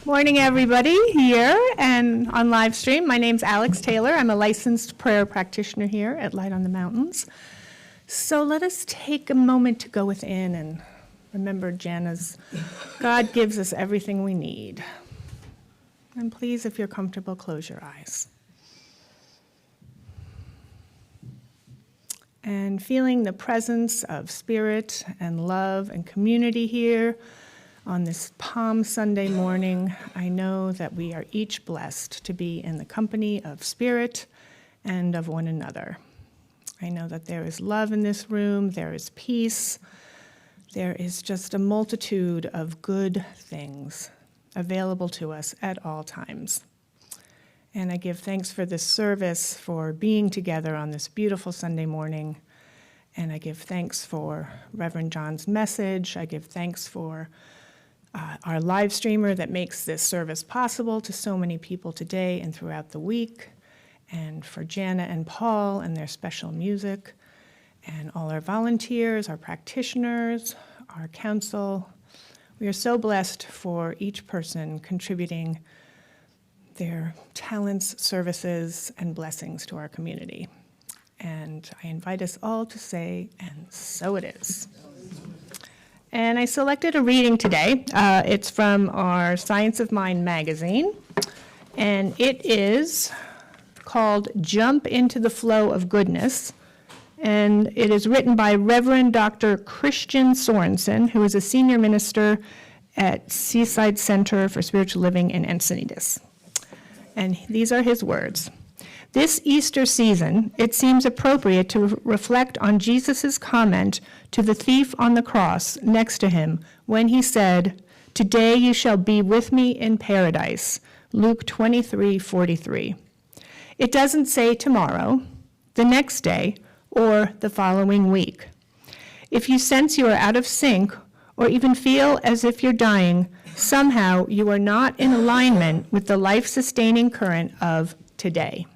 Morning, everybody, here and on live stream. My name's Alex Taylor. I'm a licensed prayer practitioner here at Light on the Mountains. So let us take a moment to go within and remember Jana's, God gives us everything we need. And please, if you're comfortable, close your eyes. And feeling the presence of spirit and love and community here on this Palm Sunday morning, I know that we are each blessed to be in the company of spirit and of one another. I know that there is love in this room, there is peace, there is just a multitude of good things available to us at all times. And I give thanks for this service, for being together on this beautiful Sunday morning. And I give thanks for Reverend John's message. I give thanks for our live streamer that makes this service possible to so many people today and throughout the week, and for Jana and Paul and their special music, and all our volunteers, our practitioners, our council. We are so blessed for each person contributing their talents, services, and blessings to our community. And I invite us all to say, and so it is. And I selected a reading today. It's from our Science of Mind magazine, and it is called Jump into the Flow of Goodness, and it is written by Reverend Dr. Christian Sorensen, who is a senior minister at Seaside Center for Spiritual Living in Encinitas. And these are his words. This Easter season, it seems appropriate to reflect on Jesus' comment to the thief on the cross next to him when he said, "Today you shall be with me in paradise," Luke 23:43. It doesn't say tomorrow, the next day, or the following week. If you sense you are out of sync, or even feel as if you're dying, somehow you are not in alignment with the life-sustaining current of today.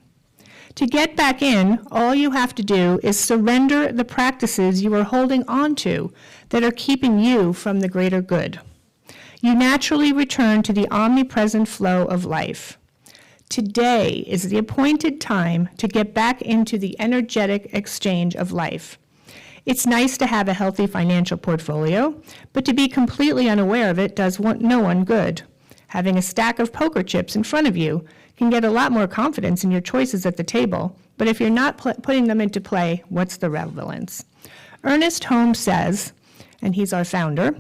To get back in, all you have to do is surrender the practices you are holding on to that are keeping you from the greater good. You naturally return to the omnipresent flow of life. Today is the appointed time to get back into the energetic exchange of life. It's nice to have a healthy financial portfolio, but to be completely unaware of it does no one good. Having a stack of poker chips in front of you can get a lot more confidence in your choices at the table, but if you're not putting them into play, what's the relevance? Ernest Holmes says, and he's our founder,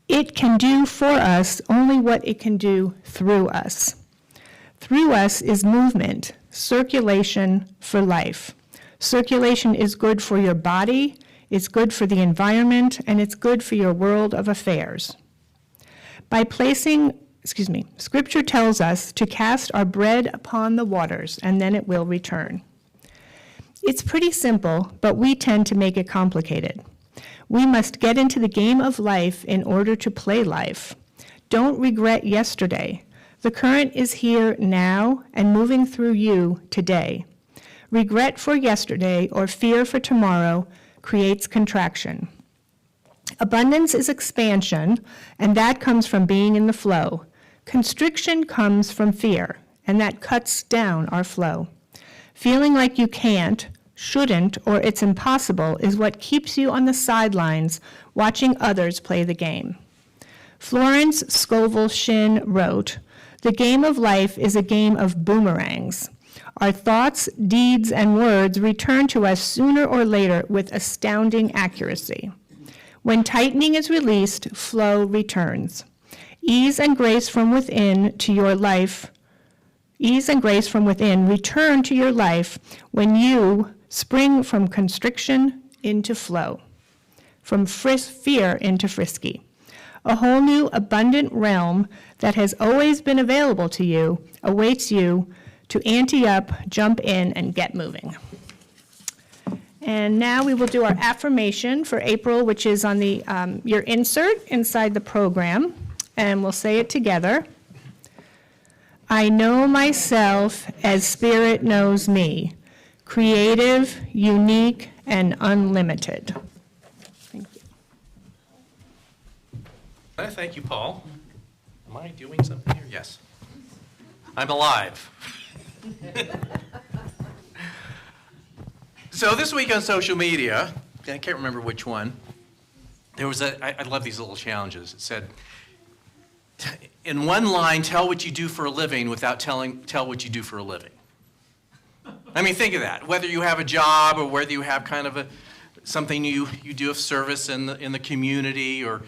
it can do for us only what it can do through us. Through us is movement, circulation for life. Circulation is good for your body, it's good for the environment, and it's good for your world of affairs. Scripture tells us to cast our bread upon the waters, and then it will return. It's pretty simple, but we tend to make it complicated. We must get into the game of life in order to play life. Don't regret yesterday. The current is here now and moving through you today. Regret for yesterday or fear for tomorrow creates contraction. Abundance is expansion, and that comes from being in the flow. Constriction comes from fear, and that cuts down our flow. Feeling like you can't, shouldn't, or it's impossible is what keeps you on the sidelines watching others play the game. Florence Scovel Shinn wrote, "The game of life is a game of boomerangs. Our thoughts, deeds, and words return to us sooner or later with astounding accuracy. When tightening is released, flow returns. Ease and grace from within return to your life when you spring from constriction into flow, from fear into frisky. A whole new abundant realm that has always been available to you awaits you to ante up, jump in, and get moving." And now we will do our affirmation for April, which is on the your insert inside the program, and we'll say it together. I know myself as Spirit knows me, creative, unique, and unlimited. Thank you. Thank you, Paul. Am I doing something here? Yes. I'm alive. So this week on social media, I can't remember which one, there was I love these little challenges. It said, in one line, tell what you do for a living without tell what you do for a living. I mean, think of that. Whether you have a job or whether you have kind of something you do of service in the community or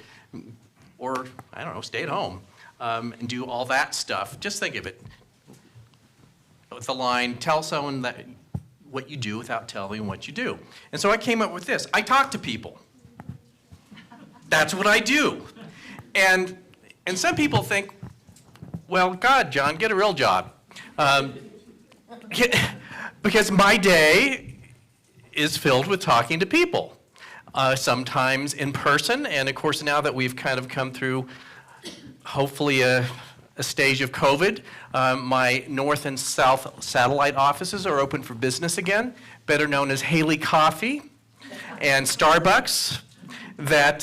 I don't know, stay at home and do all that stuff. Just think of it with the line, tell someone what you do without telling what you do. And so I came up with this. I talk to people. That's what I do. And some people think, well, God, John, get a real job. Because my day is filled with talking to people, sometimes in person, and of course now that we've kind of come through, hopefully a stage of COVID, my north and south satellite offices are open for business again, better known as Haley Coffee and Starbucks. That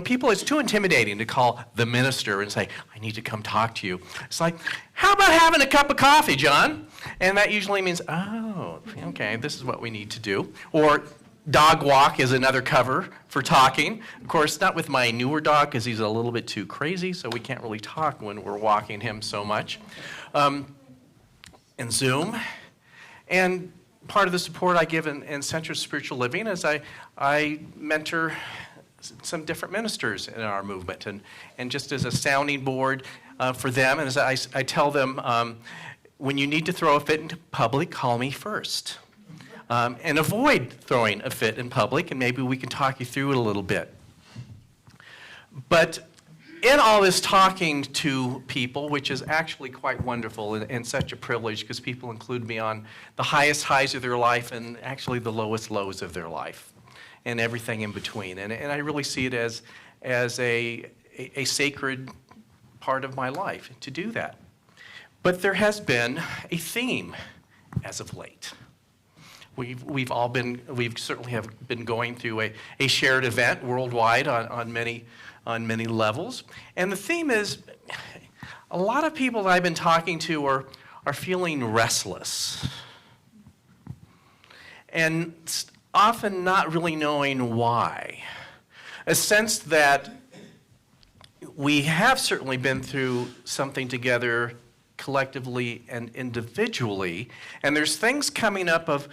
people, it's too intimidating to call the minister and say, I need to come talk to you. It's like, how about having a cup of coffee, John? And that usually means, oh, okay, this is what we need to do. Or dog walk is another cover for talking. Of course, not with my newer dog because he's a little bit too crazy, so we can't really talk when we're walking him so much. And Zoom. And part of the support I give in Center of Spiritual Living is I mentor some different ministers in our movement, and just as a sounding board for them, and as I tell them, when you need to throw a fit in public, call me first. And avoid throwing a fit in public, and maybe we can talk you through it a little bit. But in all this talking to people, which is actually quite wonderful and such a privilege because people include me on the highest highs of their life and actually the lowest lows of their life and everything in between. And I really see it as a sacred part of my life to do that. But there has been a theme as of late. We've certainly have been going through a shared event worldwide on many levels. And the theme is, a lot of people that I've been talking to are feeling restless. And often not really knowing why. A sense that we have certainly been through something together collectively and individually, and there's things coming up of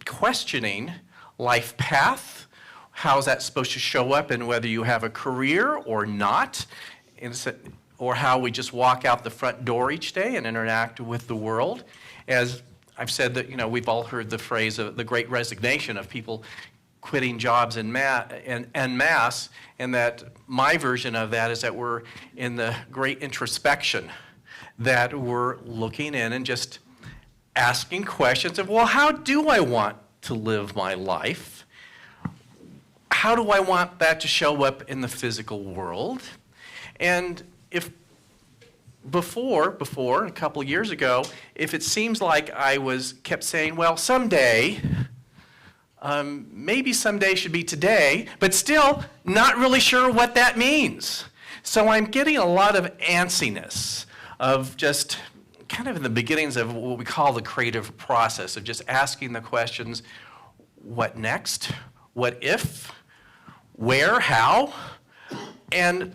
questioning life path, how's that supposed to show up, and whether you have a career or not, or how we just walk out the front door each day and interact with the world. As I've said that, we've all heard the phrase of the great resignation of people quitting jobs en masse, and that my version of that is that we're in the great introspection, that we're looking in and just asking questions of, well, how do I want to live my life? How do I want that to show up in the physical world? And if before, a couple of years ago, if it seems like I kept saying, well, someday, maybe someday should be today, but still not really sure what that means. So I'm getting a lot of antsiness of just kind of in the beginnings of what we call the creative process of just asking the questions, what next? What if? Where? How? And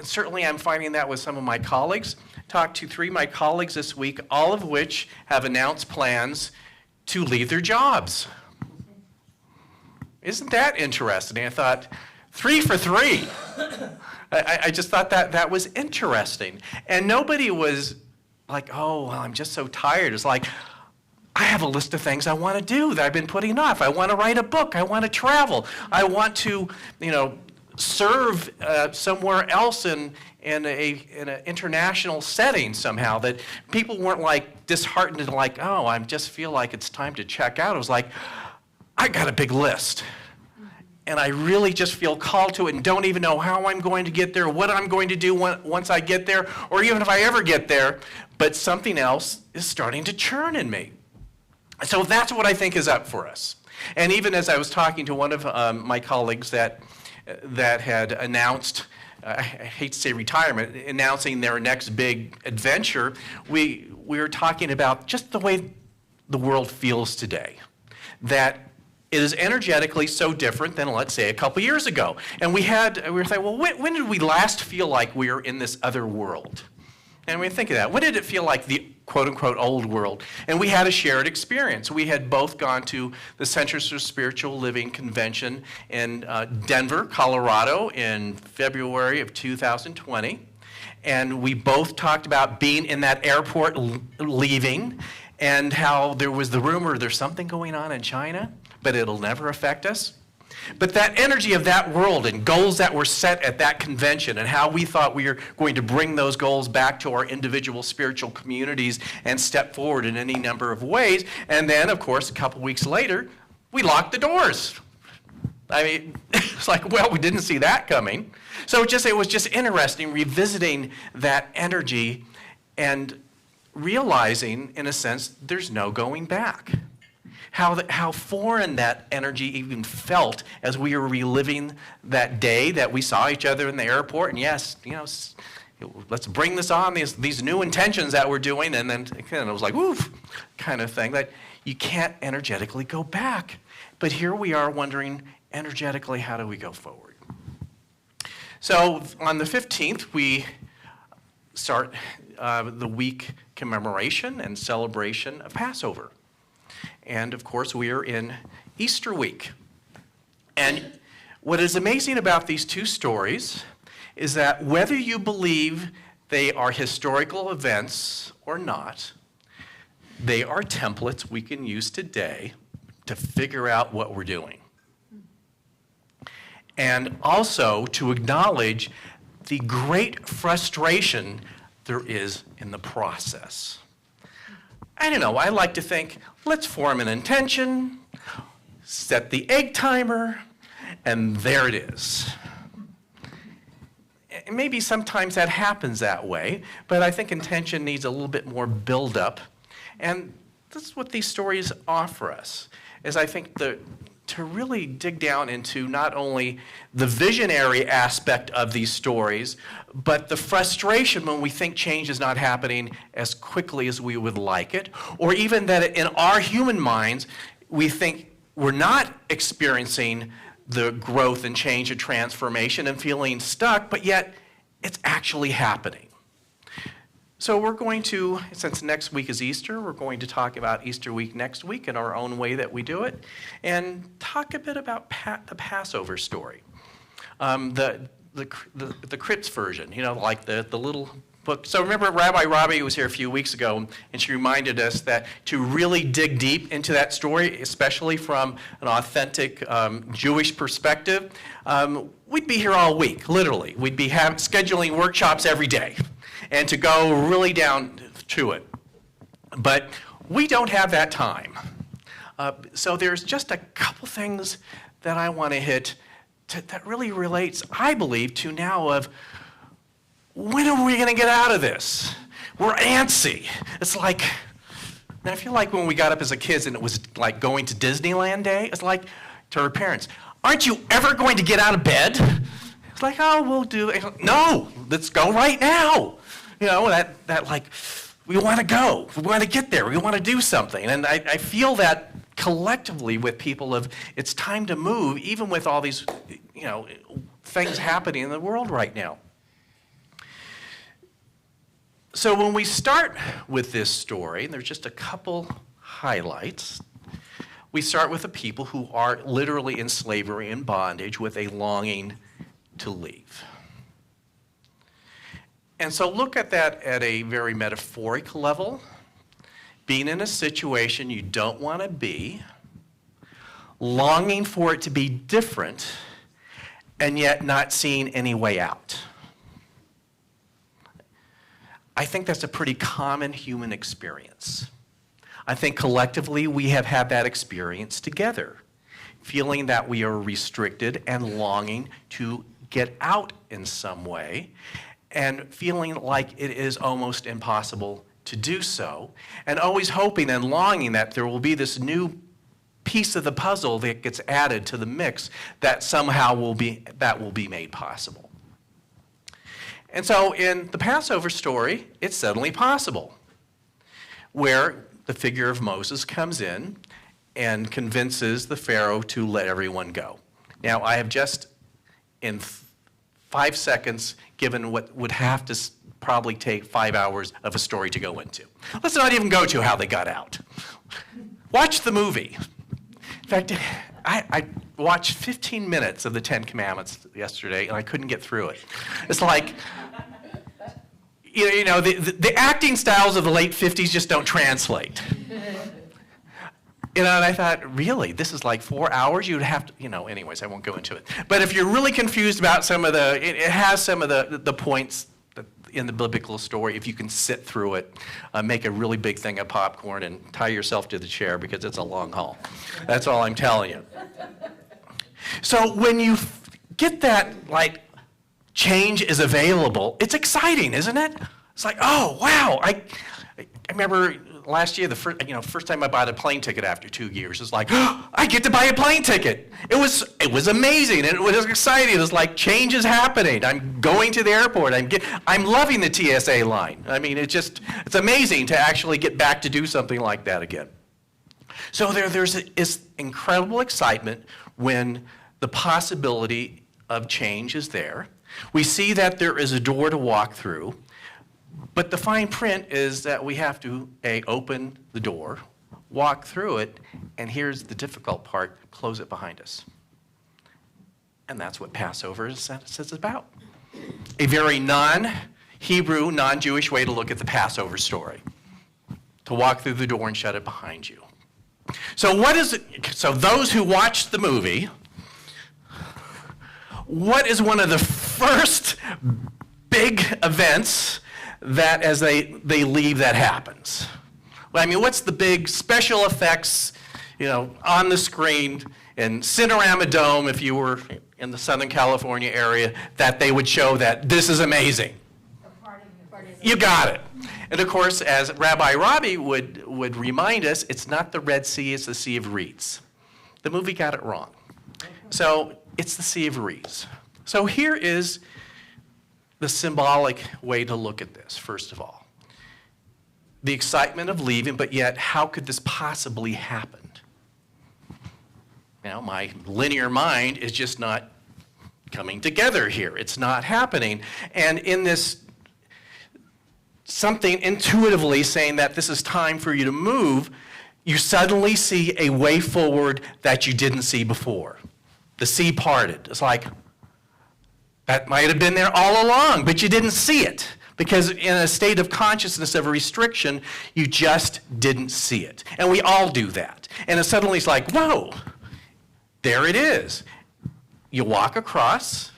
certainly I'm finding that with some of my colleagues. Talked to 3 of my colleagues this week, all of which have announced plans to leave their jobs. Isn't that interesting? I thought, 3 for 3. I just thought that was interesting. And nobody was like, oh, well, I'm just so tired. It's like, I have a list of ththings I want to do that I've been putting off. I want to write a book. I want to travel. I want to, serve somewhere else in an international setting somehow, that people weren't like disheartened and like, oh, I just feel like it's time to check out. It was like, I got a big list. And I really just feel called to it and don't even know how I'm going to get there, what I'm going to do once I get there, or even if I ever get there. But something else is starting to churn in me. So that's what I think is up for us. And even as I was talking to one of my colleagues that had announced I hate to say retirement, announcing their next big adventure, we were talking about just the way the world feels today. That it is energetically so different than, let's say, a couple years ago. And we were saying, well, when did we last feel like we were in this other world? And we think of that. When did it feel like the quote-unquote old world? And we had a shared experience. We had both gone to the Centers for Spiritual Living Convention in Denver, Colorado in February of 2020. And we both talked about being in that airport leaving and how there was the rumor there's something going on in China, but it'll never affect us. But that energy of that world and goals that were set at that convention and how we thought we were going to bring those goals back to our individual spiritual communities and step forward in any number of ways. And then, of course, a couple weeks later, we locked the doors. I mean, it's like, well, we didn't see that coming. So it was just interesting revisiting that energy and realizing, in a sense, there's no going back. How foreign that energy even felt as we were reliving that day that we saw each other in the airport. And yes, let's bring this on, these new intentions that we're doing. And then it was like, woof, kind of thing that you can't energetically go back. But here we are wondering, energetically, how do we go forward? So on the 15th, we start the week commemoration and celebration of Passover. And of course, we are in Easter week. And what is amazing about these two stories is that whether you believe they are historical events or not, they are templates we can use today to figure out what we're doing. And also to acknowledge the great frustration there is in the process. I don't know, I like to think, let's form an intention, set the egg timer, and there it is. And maybe sometimes that happens that way, but I think intention needs a little bit more build-up. And this is what these stories offer us, is I think to really dig down into not only the visionary aspect of these stories, but the frustration when we think change is not happening as quickly as we would like it, or even that in our human minds, we think we're not experiencing the growth and change and transformation and feeling stuck, but yet it's actually happening. So we're going to, since next week is Easter, we're going to talk about Easter week next week in our own way that we do it, and talk a bit about the Passover story. The Kritz version, like the little book. So remember Rabbi Robbie was here a few weeks ago, and she reminded us that to really dig deep into that story, especially from an authentic Jewish perspective, we'd be here all week, literally. We'd be scheduling workshops every day, and to go really down to it. But we don't have that time. So there's just a couple things that I want to hit that really relates, I believe, to now of when are we going to get out of this? We're antsy. It's like, I feel like when we got up as a kids and it was like going to Disneyland Day, it's like to our parents, aren't you ever going to get out of bed? It's like, oh, we'll do it. No, let's go right now. That like, we want to go. We want to get there. We want to do something. And I feel that collectively with people of it's time to move, even with all these, things happening in the world right now. So when we start with this story, and there's just a couple highlights, we start with the people who are literally in slavery and bondage with a longing to leave. And so look at that at a very metaphoric level, being in a situation you don't want to be, longing for it to be different, and yet not seeing any way out. I think that's a pretty common human experience. I think collectively we have had that experience together, feeling that we are restricted and longing to get out in some way, and feeling like it is almost impossible to do so, and always hoping and longing that there will be this new piece of the puzzle that gets added to the mix that somehow will be made possible. And so in the Passover story, it's suddenly possible, where the figure of Moses comes in and convinces the Pharaoh to let everyone go. Now, I have just, in 5 seconds, given what would have to probably take 5 hours of a story to go into. Let's not even go to how they got out. Watch the movie. In fact, I watched 15 minutes of the 10 Commandments yesterday, and I couldn't get through it. It's like, you know, the acting styles of the late 50s just don't translate. You know, and I thought, really, this is like 4 hours? You'd have to, you know, anyways, I won't go into it. But if you're really confused about some of it has some of the points in the biblical story. If you can sit through it, make a really big thing of popcorn and tie yourself to the chair because it's a long haul. That's all I'm telling you. So when you get that, like, change is available, it's exciting, isn't it? It's like, oh, wow. I remember last year, the first time I bought a plane ticket after 2 years, it's like, oh, I get to buy a plane ticket. It was amazing, and it was exciting. It was like, change is happening. I'm going to the airport. I'm loving the TSA line. I mean, it's amazing to actually get back to do something like that again. So there's this incredible excitement when the possibility of change is there. We see that there is a door to walk through. But the fine print is that we have to, open the door, walk through it, and here's the difficult part, close it behind us. And that's what Passover is about. A very non-Hebrew, non-Jewish way to look at the Passover story. To walk through the door and shut it behind you. So those who watched the movie, what is one of the first big events that as they leave that happens? Well, I mean, what's the big special effects, on the screen in Cinerama Dome, if you were in the Southern California area, that they would show that this is amazing? You got it. And of course, as Rabbi Robbie would remind us, it's not the Red Sea, it's the Sea of Reeds. The movie got it wrong. So it's the Sea of Reeds. So here is the symbolic way to look at this, first of all. The excitement of leaving, but yet, how could this possibly happen? My linear mind is just not coming together here. It's not happening. And in this, something intuitively saying that this is time for you to move, you suddenly see a way forward that you didn't see before. The sea parted. It's like, that might have been there all along, but you didn't see it. Because in a state of consciousness of a restriction, you just didn't see it. And we all do that. And it suddenly it's like, whoa, there it is. You walk across.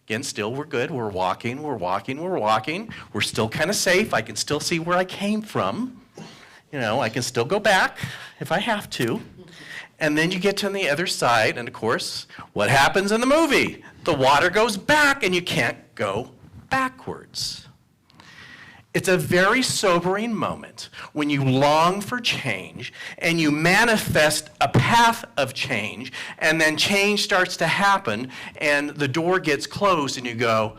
Again, still we're good. We're walking. We're still kind of safe. I can still see where I came from. I can still go back if I have to. And then you get to the other side, and of course, what happens in the movie? The water goes back, and you can't go backwards. It's a very sobering moment when you long for change, and you manifest a path of change, and then change starts to happen, and the door gets closed, and you go,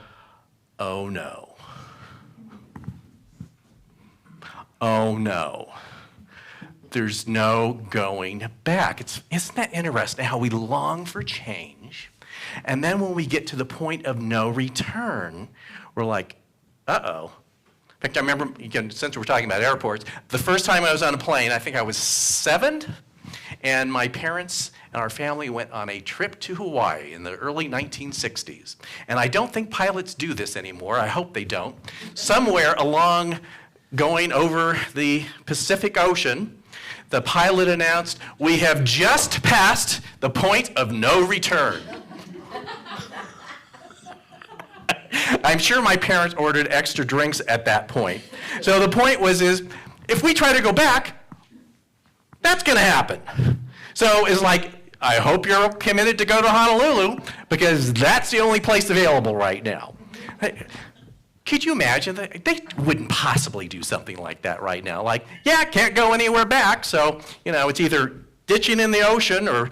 oh no. Oh no. There's no going back. Isn't that interesting how we long for change, and then when we get to the point of no return, we're like, uh-oh. In fact, I remember, again, since we're talking about airports, the first time I was on a plane, I think I was 7, and my parents and our family went on a trip to Hawaii in the early 1960s. And I don't think pilots do this anymore. I hope they don't. Somewhere along going over the Pacific Ocean, the pilot announced, "We have just passed the point of no return." I'm sure my parents ordered extra drinks at that point. So the point is if we try to go back, that's going to happen. So it's like, I hope you're committed to go to Honolulu, because that's the only place available right now. Could you imagine that? They wouldn't possibly do something like that right now. Like, yeah, can't go anywhere back, so, it's either ditching in the ocean or,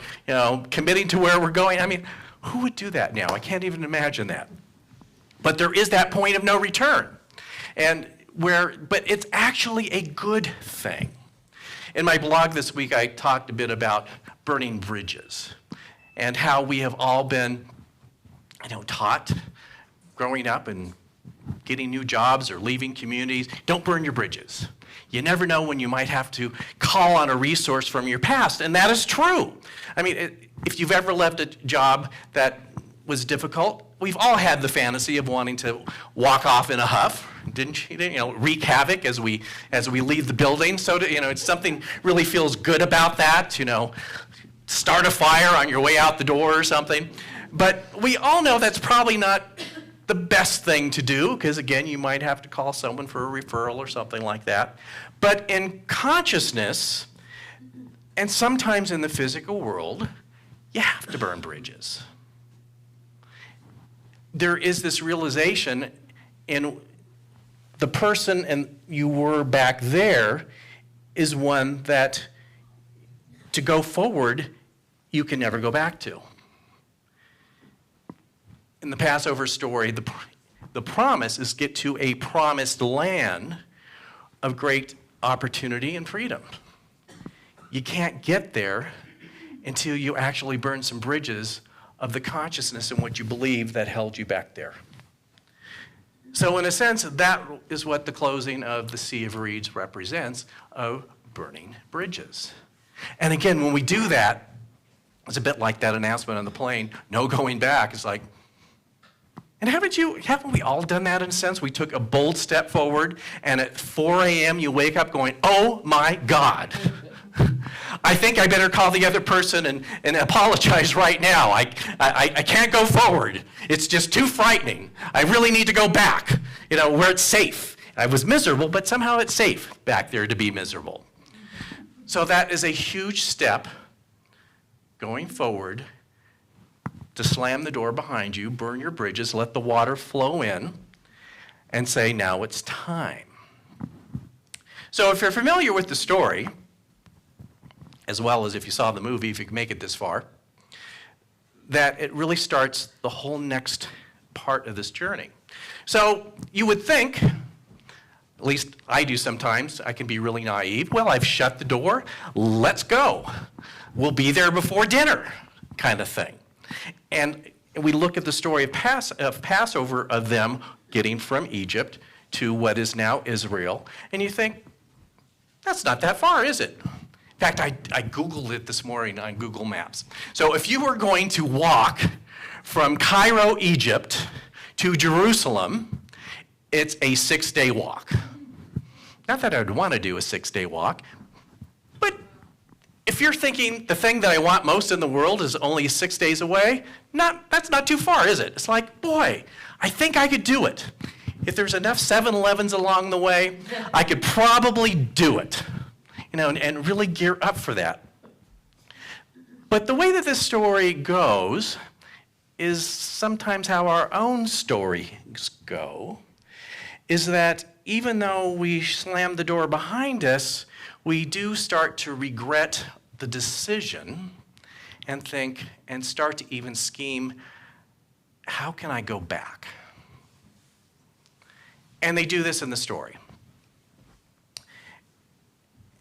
committing to where we're going. I mean, who would do that now? I can't even imagine that. But there is that point of no return. But it's actually a good thing. In my blog this week, I talked a bit about burning bridges and how we have all been, taught growing up and getting new jobs or leaving communities, don't burn your bridges. You never know when you might have to call on a resource from your past, and that is true. I mean, if you've ever left a job that was difficult, we've all had the fantasy of wanting to walk off in a huff, didn't you? Wreak havoc as we leave the building. So it's something really feels good about that. Start a fire on your way out the door or something. But we all know that's probably not the best thing to do, because again, you might have to call someone for a referral or something like that. But in consciousness, and sometimes in the physical world, you have to burn bridges. There is this realization in the person and you were back there is one that to go forward, you can never go back to. In the Passover story, the promise is get to a promised land of great opportunity and freedom. You can't get there until you actually burn some bridges of the consciousness in what you believe that held you back there. So in a sense, that is what the closing of the Sea of Reeds represents, of burning bridges. And again, when we do that, it's a bit like that announcement on the plane, no going back. It's like, and haven't we all done that in a sense? We took a bold step forward, and at 4 a.m. you wake up going, oh my God. I think I better call the other person and apologize right now. I can't go forward. It's just too frightening. I really need to go back, where it's safe. I was miserable, but somehow it's safe back there to be miserable. So that is a huge step going forward to slam the door behind you, burn your bridges, let the water flow in, and say, now it's time. So if you're familiar with the story, as well as if you saw the movie, if you can make it this far, that it really starts the whole next part of this journey. So you would think, at least I do sometimes, I can be really naive, well, I've shut the door, let's go. We'll be there before dinner, kind of thing. And we look at the story of Passover, of them getting from Egypt to what is now Israel, and you think, that's not that far, is it? In fact, I Googled it this morning on Google Maps. So if you were going to walk from Cairo, Egypt, to Jerusalem, it's a 6-day walk. Not that I'd want to do a 6-day walk, but if you're thinking the thing that I want most in the world is only 6 days away, that's not too far, is it? It's like, boy, I think I could do it. If there's enough 7-Elevens along the way, I could probably do it. And really gear up for that. But the way that this story goes is sometimes how our own stories go, is that even though we slam the door behind us, we do start to regret the decision and think, and start to even scheme, how can I go back? And they do this in the story.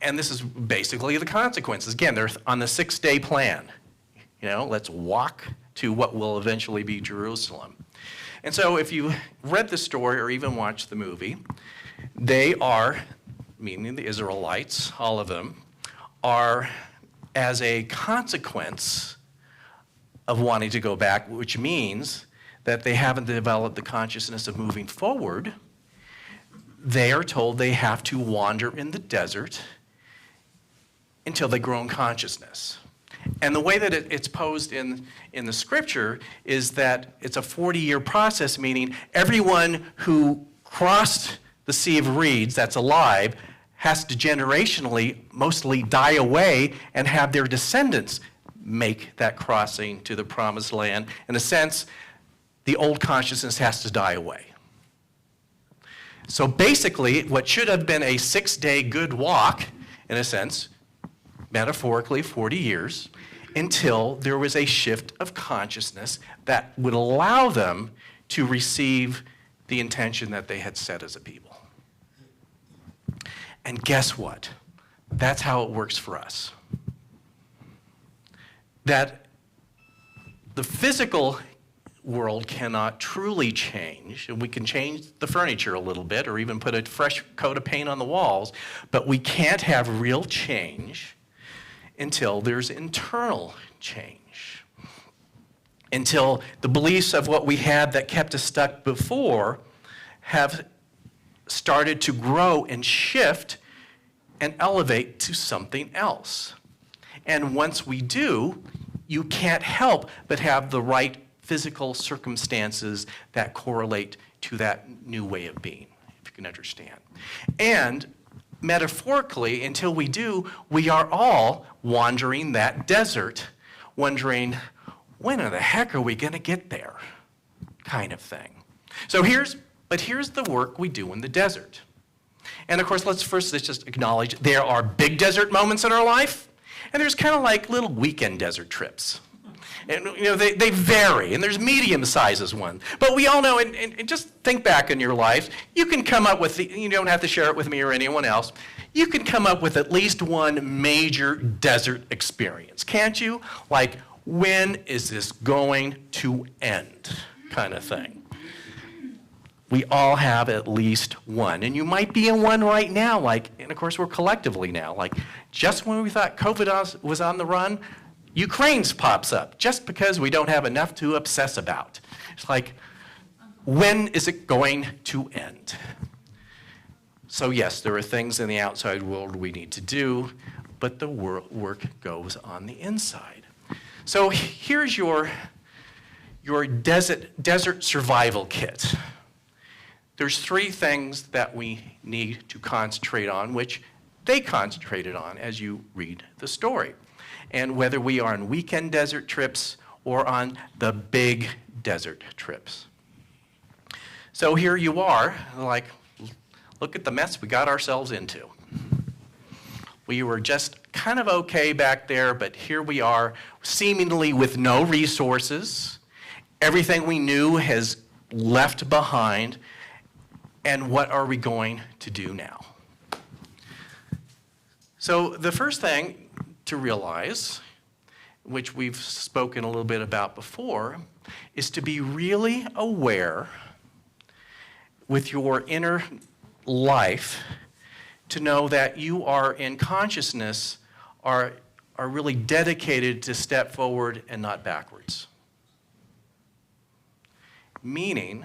And this is basically the consequences. Again, they're on the 6-day plan. Let's walk to what will eventually be Jerusalem. And so if you read the story or even watched the movie, they are, meaning the Israelites, all of them, are as a consequence of wanting to go back, which means that they haven't developed the consciousness of moving forward. They are told they have to wander in the desert until they grow in consciousness. And the way that it's posed in the scripture is that it's a 40-year process, meaning everyone who crossed the Sea of Reeds that's alive has to generationally mostly die away and have their descendants make that crossing to the promised land. In a sense, the old consciousness has to die away. So basically, what should have been a 6-day good walk, in a sense, metaphorically 40 years, until there was a shift of consciousness that would allow them to receive the intention that they had set as a people. And guess what? That's how it works for us. That the physical world cannot truly change, and we can change the furniture a little bit or even put a fresh coat of paint on the walls, but we can't have real change until there's internal change. Until the beliefs of what we had that kept us stuck before have started to grow and shift and elevate to something else. And once we do, you can't help but have the right physical circumstances that correlate to that new way of being, if you can understand. And metaphorically, until we do, we are all wandering that desert, wondering, when in the heck are we going to get there? Kind of thing. So here's the work we do in the desert. And of course, let's just acknowledge there are big desert moments in our life, and there's kind of like little weekend desert trips. And they vary, and there's medium sizes one. But we all know, and just think back in your life, you can come up with, you don't have to share it with me or anyone else, you can come up with at least one major desert experience, can't you? Like, when is this going to end, kind of thing. We all have at least one. And you might be in one right now, and of course we're collectively now, just when we thought COVID was on the run, Ukraine's pops up, just because we don't have enough to obsess about. It's like, when is it going to end? So yes, there are things in the outside world we need to do, but the work goes on the inside. So here's your desert survival kit. There's 3 things that we need to concentrate on, which they concentrated on as you read the story. And whether we are on weekend desert trips or on the big desert trips. So here you are, look at the mess we got ourselves into. We were just kind of okay back there, but here we are, seemingly with no resources. Everything we knew has left behind. And what are we going to do now? So the first thing to realize, which we've spoken a little bit about before, is to be really aware with your inner life to know that you are in consciousness, are really dedicated to step forward and not backwards. Meaning,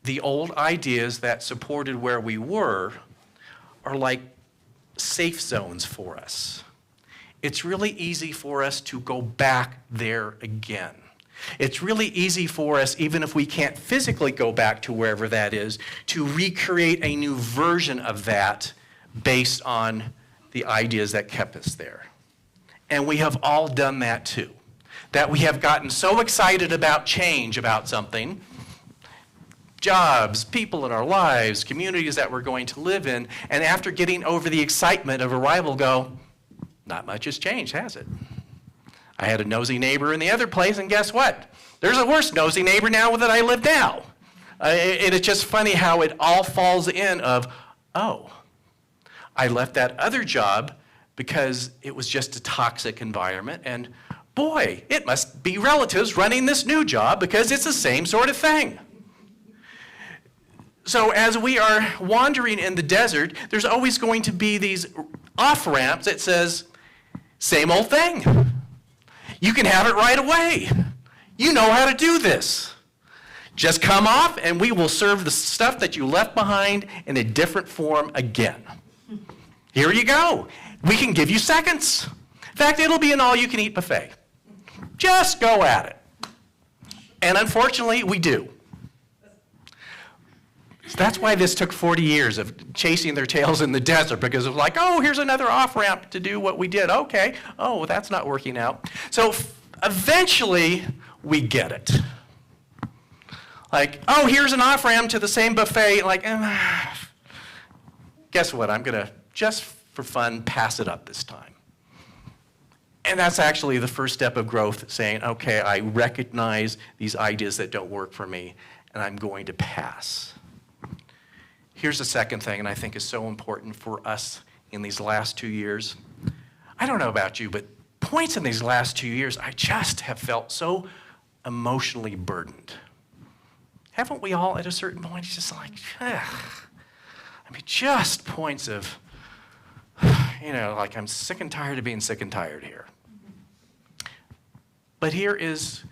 the old ideas that supported where we were are like safe zones for us. It's really easy for us to go back there again. It's really easy for us, even if we can't physically go back to wherever that is, to recreate a new version of that based on the ideas that kept us there. And we have all done that too. That we have gotten so excited about change, about something, jobs, people in our lives, communities that we're going to live in, and after getting over the excitement of arrival go, not much has changed, has it? I had a nosy neighbor in the other place, and guess what? There's a worse nosy neighbor now that I live now. And it's just funny how it all falls in of, oh, I left that other job because it was just a toxic environment, and boy, it must be relatives running this new job because it's the same sort of thing. So as we are wandering in the desert, there's always going to be these off-ramps that says, same old thing. You can have it right away. You know how to do this. Just come off and we will serve the stuff that you left behind in a different form again. Here you go. We can give you seconds. In fact, it'll be an all-you-can-eat buffet. Just go at it. And unfortunately, we do. So that's why this took 40 years of chasing their tails in the desert, because of oh, here's another off-ramp to do what we did. Okay. Oh, well, that's not working out. So eventually, we get it. Oh, here's an off-ramp to the same buffet. Guess what? I'm going to, just for fun, pass it up this time. And that's actually the first step of growth, saying, okay, I recognize these ideas that don't work for me, and I'm going to pass. Here's the second thing, and I think is so important for us in these last 2 years. I don't know about you, but points in these last 2 years, I just have felt so emotionally burdened. Haven't we all at a certain point? It's just like, just points of, like I'm sick and tired of being sick and tired here. But here is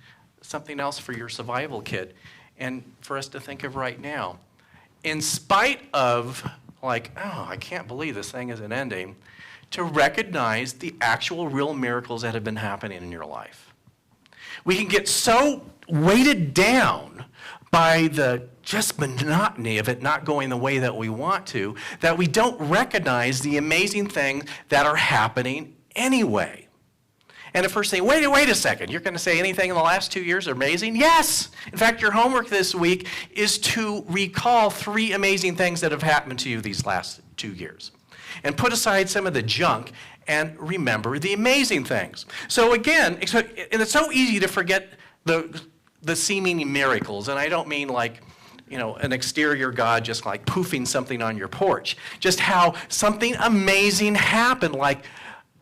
something else for your survival kit and for us to think of right now. In spite of I can't believe this thing isn't ending, to recognize the actual real miracles that have been happening in your life. We can get so weighted down by the just monotony of it not going the way that we want to, that we don't recognize the amazing things that are happening anyway. And at first saying, wait a second, you're going to say anything in the last 2 years are amazing? Yes! In fact, your homework this week is to recall 3 amazing things that have happened to you these last 2 years. And put aside some of the junk and remember the amazing things. So again, and it's so easy to forget the seeming miracles, and I don't mean an exterior God just poofing something on your porch. Just how something amazing happened, like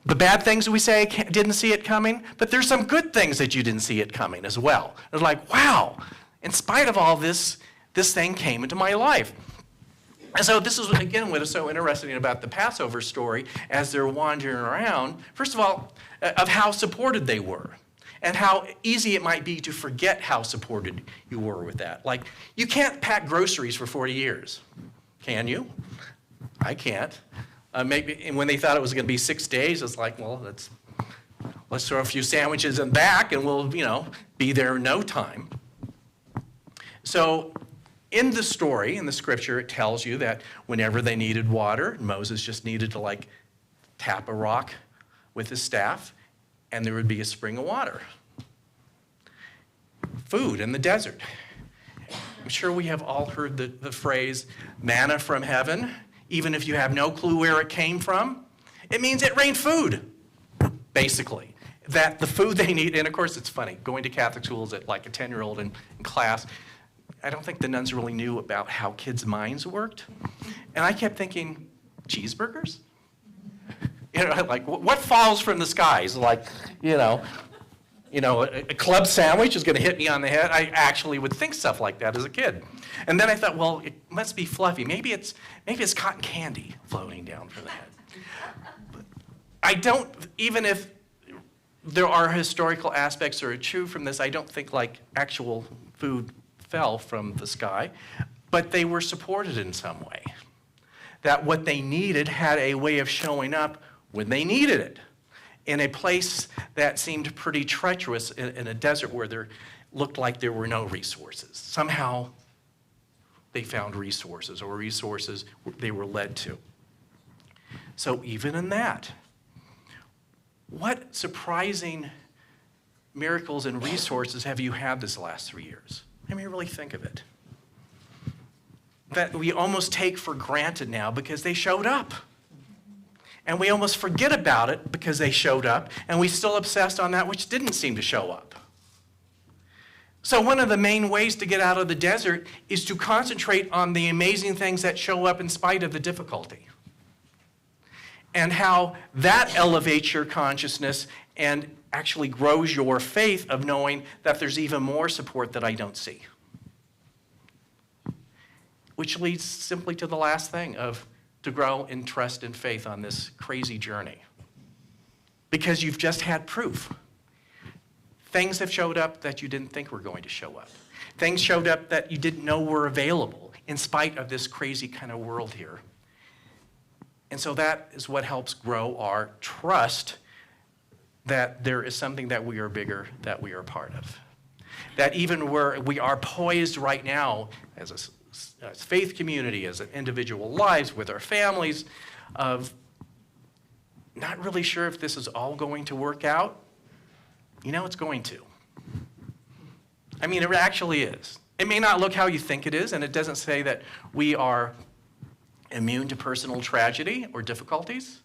the bad things we say didn't see it coming, but there's some good things that you didn't see it coming as well. It's like, wow, in spite of all this, this thing came into my life. And so this is, again, what is so interesting about the Passover story as they're wandering around, first of all, of how supported they were and how easy it might be to forget how supported you were with that. You can't pack groceries for 40 years, can you? I can't. Maybe, and when they thought it was going to be 6 days, it's like, well, let's throw a few sandwiches in back and we'll, be there in no time. So in the story, in the scripture, it tells you that whenever they needed water, Moses just needed to tap a rock with his staff and there would be a spring of water. Food in the desert. I'm sure we have all heard the phrase, manna from heaven. Even if you have no clue where it came from, it means it rained food, basically. That the food they need, and of course it's funny, going to Catholic schools at a 10-year-old in class, I don't think the nuns really knew about how kids' minds worked. And I kept thinking, cheeseburgers? What falls from the skies? A club sandwich is going to hit me on the head. I actually would think stuff like that as a kid. And then I thought, well, it must be fluffy. Maybe it's cotton candy floating down from the head. But I don't, even if there are historical aspects that are true from this, I don't think actual food fell from the sky, but they were supported in some way. That what they needed had a way of showing up when they needed it. In a place that seemed pretty treacherous, in a desert where there looked like there were no resources. Somehow they found resources, or resources they were led to. So even in that, what surprising miracles and resources have you had this last 3 years? Really think of it. That we almost take for granted now because they showed up. And we almost forget about it because they showed up, and we still obsessed on that which didn't seem to show up. So one of the main ways to get out of the desert is to concentrate on the amazing things that show up in spite of the difficulty. And how that elevates your consciousness and actually grows your faith of knowing that there's even more support that I don't see. Which leads simply to the last thing to grow in trust and faith on this crazy journey. Because you've just had proof. Things have showed up that you didn't think were going to show up. Things showed up that you didn't know were available in spite of this crazy kind of world here. And so that is what helps grow our trust that there is something that we are bigger, that we are part of. That even where we are poised right now as a faith community, as an individual lives, with our families, of not really sure if this is all going to work out. It's going to. It actually is. It may not look how you think it is, and it doesn't say that we are immune to personal tragedy or difficulties,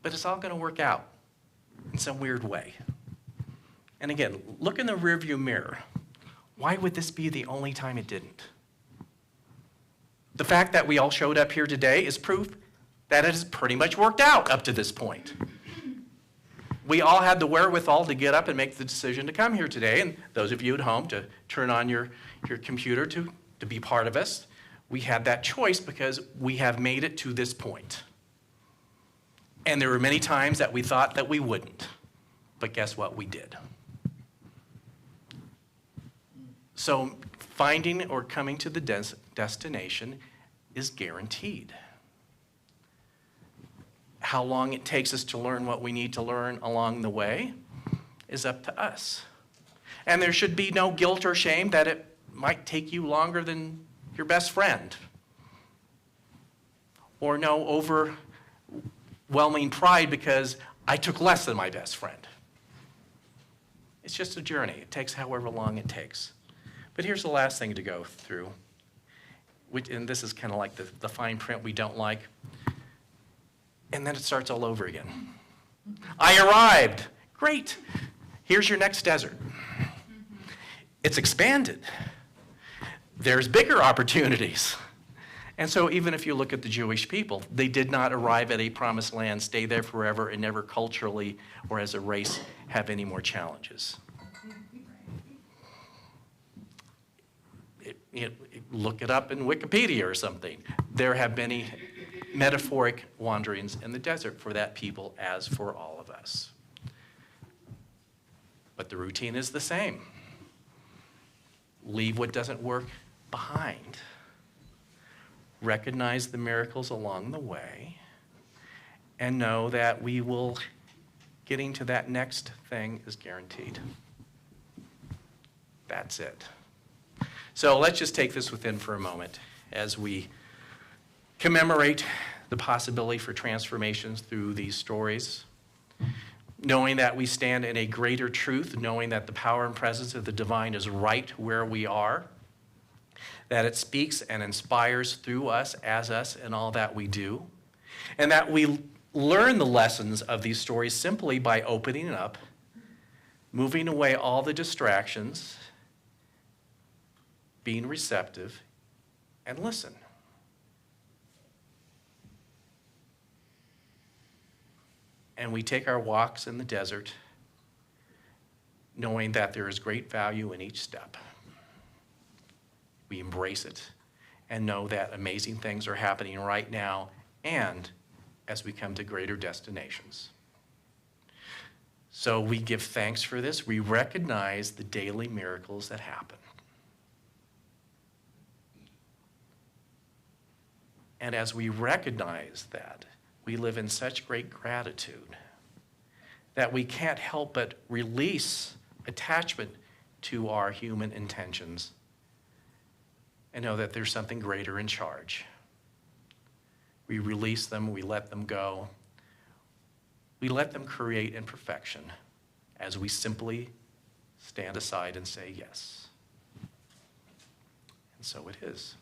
but it's all going to work out. in some weird way. And again, look in the rearview mirror. Why would this be the only time it didn't? The fact that we all showed up here today is proof that it has pretty much worked out up to this point. We all had the wherewithal to get up and make the decision to come here today, and those of you at home to turn on your computer to be part of us. We had that choice because we have made it to this point. And there were many times that we thought that we wouldn't, but guess what? We did. So finding or coming to the destination is guaranteed. How long it takes us to learn what we need to learn along the way is up to us. And there should be no guilt or shame that it might take you longer than your best friend. Or no overwhelming pride because I took less than my best friend. It's just a journey. It takes however long it takes. But here's the last thing to go through, and this is kind of like the fine print we don't like. And then it starts all over again. I arrived. Great. Here's your next desert. It's expanded. There's bigger opportunities. And so even if you look at the Jewish people, they did not arrive at a promised land, stay there forever, and never culturally or as a race have any more challenges. Look it up in Wikipedia or something. There have many metaphoric wanderings in the desert for that people as for all of us. But the routine is the same. Leave what doesn't work behind. Recognize the miracles along the way and know that getting to that next thing is guaranteed. That's it. So let's just take this within for a moment as we commemorate the possibility for transformations through these stories, knowing that we stand in a greater truth, knowing that the power and presence of the divine is right where we are, that it speaks and inspires through us, as us, in all that we do, and that we learn the lessons of these stories simply by opening up, moving away all the distractions, being receptive, and listen. And we take our walks in the desert knowing that there is great value in each step. We embrace it and know that amazing things are happening right now and as we come to greater destinations. So we give thanks for this. We recognize the daily miracles that happen. And as we recognize that, we live in such great gratitude that we can't help but release attachment to our human intentions and know that there's something greater in charge. We release them, we let them go. We let them create in perfection as we simply stand aside and say yes. And so it is.